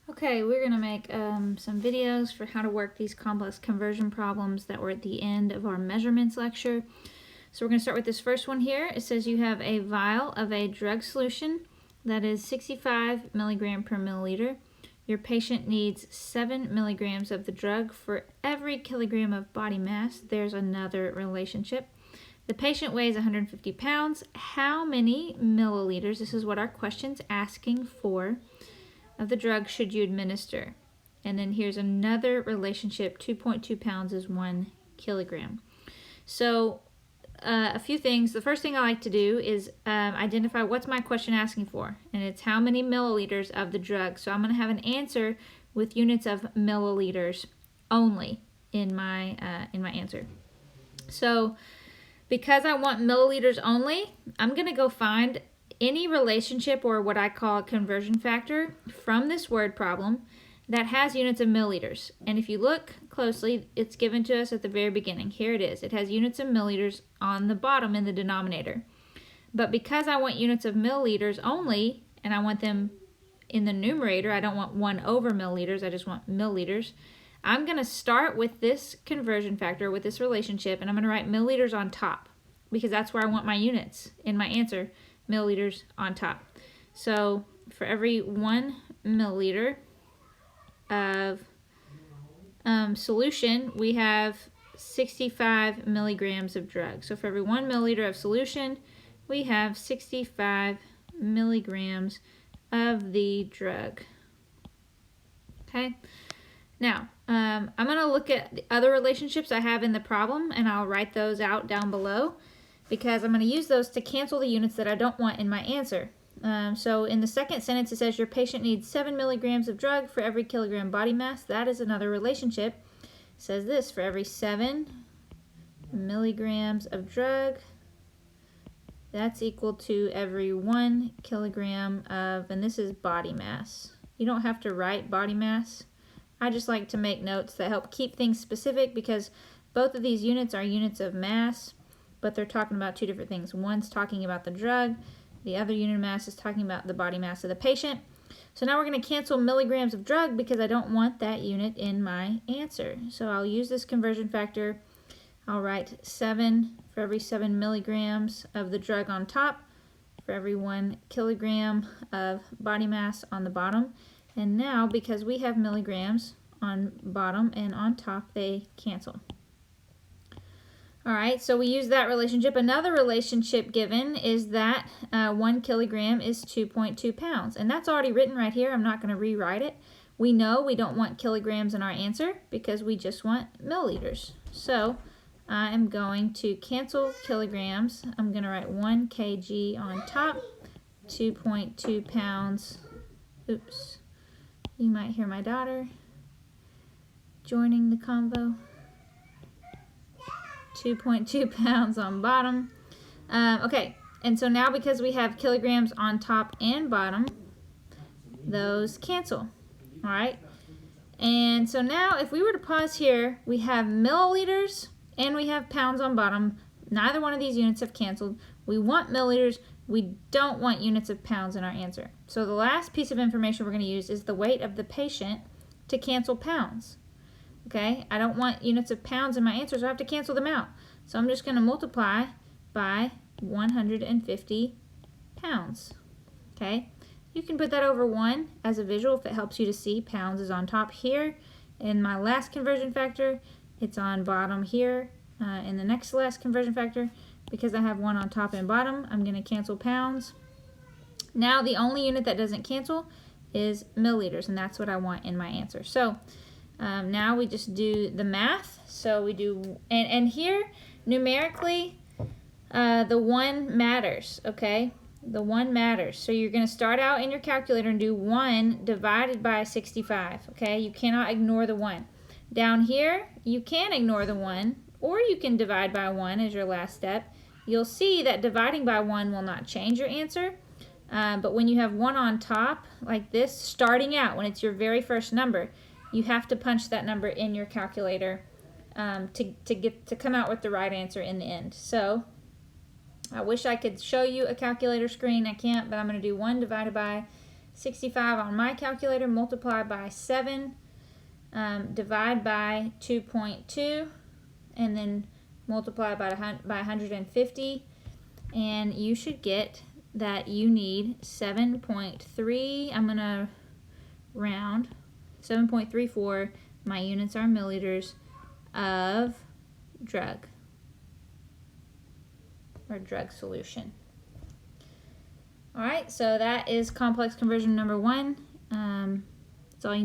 Okay, we're going to make some videos for how to work these complex conversion problems that were at the end of our measurements lecture. So we're going to start with this first one here. It says you have a vial of a drug solution that is 65 milligram per milliliter. Your patient needs 7 milligrams of the drug for every kilogram of body mass. There's another relationship. The patient weighs 150 pounds. How many milliliters, this is what our question's asking for, of the drug should you administer? And then here's another relationship, 2.2 pounds is 1 kilogram. So a few things. The first thing I like to do is identify what's my question asking for, and it's how many milliliters of the drug. So I'm going to have an answer with units of milliliters only in my answer. So because I want milliliters only, I'm going to go find any relationship or what I call a conversion factor from this word problem that has units of milliliters. And if you look closely, it's given to us at the very beginning. Here it is. It has units of milliliters on the bottom in the denominator. But because I want units of milliliters only, and I want them in the numerator, I don't want 1 over milliliters, I just want milliliters, I'm going to start with this conversion factor, with this relationship, and I'm going to write milliliters on top because that's where I want my units in my answer, milliliters on top. So for every 1 milliliter of solution, we have 65 milligrams of drug. So for every 1 milliliter of solution, we have 65 milligrams of the drug. Okay. Now, I'm going to look at the other relationships I have in the problem, and I'll write those out down below because I'm going to use those to cancel the units that I don't want in my answer. So in the second sentence, it says your patient needs 7 milligrams of drug for every kilogram body mass. That is another relationship. It says this, for every 7 milligrams of drug, that's equal to every 1 kilogram of, and this is body mass. You don't have to write body mass. I just like to make notes that help keep things specific because both of these units are units of mass, but they're talking about two different things. One's talking about the drug. The other unit of mass is talking about the body mass of the patient. So now we're going to cancel milligrams of drug because I don't want that unit in my answer. So I'll use this conversion factor. I'll write 7 for every 7 milligrams of the drug on top for every 1 kilogram of body mass on the bottom. And now, because we have milligrams on bottom and on top, they cancel. All right, so we use that relationship. Another relationship given is that 1 kilogram is 2.2 pounds. And that's already written right here. I'm not going to rewrite it. We know we don't want kilograms in our answer because we just want milliliters. So I am going to cancel kilograms. I'm going to write 1 kg on top, 2.2 pounds. Oops. You might hear my daughter joining the convo. 2.2 pounds on bottom. Okay, and so now because we have kilograms on top and bottom, those cancel. All right, and so now if we were to pause here, we have milliliters and we have pounds on bottom. Neither one of these units have canceled. We want milliliters. We don't want units of pounds in our answer. So the last piece of information we're going to use is the weight of the patient to cancel pounds. Okay, I don't want units of pounds in my answer, so I have to cancel them out. So I'm just going to multiply by 150 pounds. Okay, you can put that over 1 as a visual if it helps you to see pounds is on top here. In my last conversion factor, it's on bottom here. In the next last conversion factor, because I have 1 on top and bottom, I'm going to cancel pounds. Now the only unit that doesn't cancel is milliliters, and that's what I want in my answer. So now we just do the math. So we do, and here numerically, the 1 matters, okay? The 1 matters. So you're going to start out in your calculator and do 1 divided by 65, okay? You cannot ignore the 1. Down here, you can ignore the 1, or you can divide by 1 as your last step. You'll see that dividing by 1 will not change your answer, but when you have 1 on top, like this, starting out, when it's your very first number, you have to punch that number in your calculator to come out with the right answer in the end. So I wish I could show you a calculator screen. I can't, but I'm going to do 1 divided by 65 on my calculator, multiply by 7, divide by 2.2, and then multiply by 150, and you should get that you need 7.3, I'm going to round, 7.34, my units are milliliters, of drug, or drug solution. Alright, so that is complex conversion number 1. That's all you need.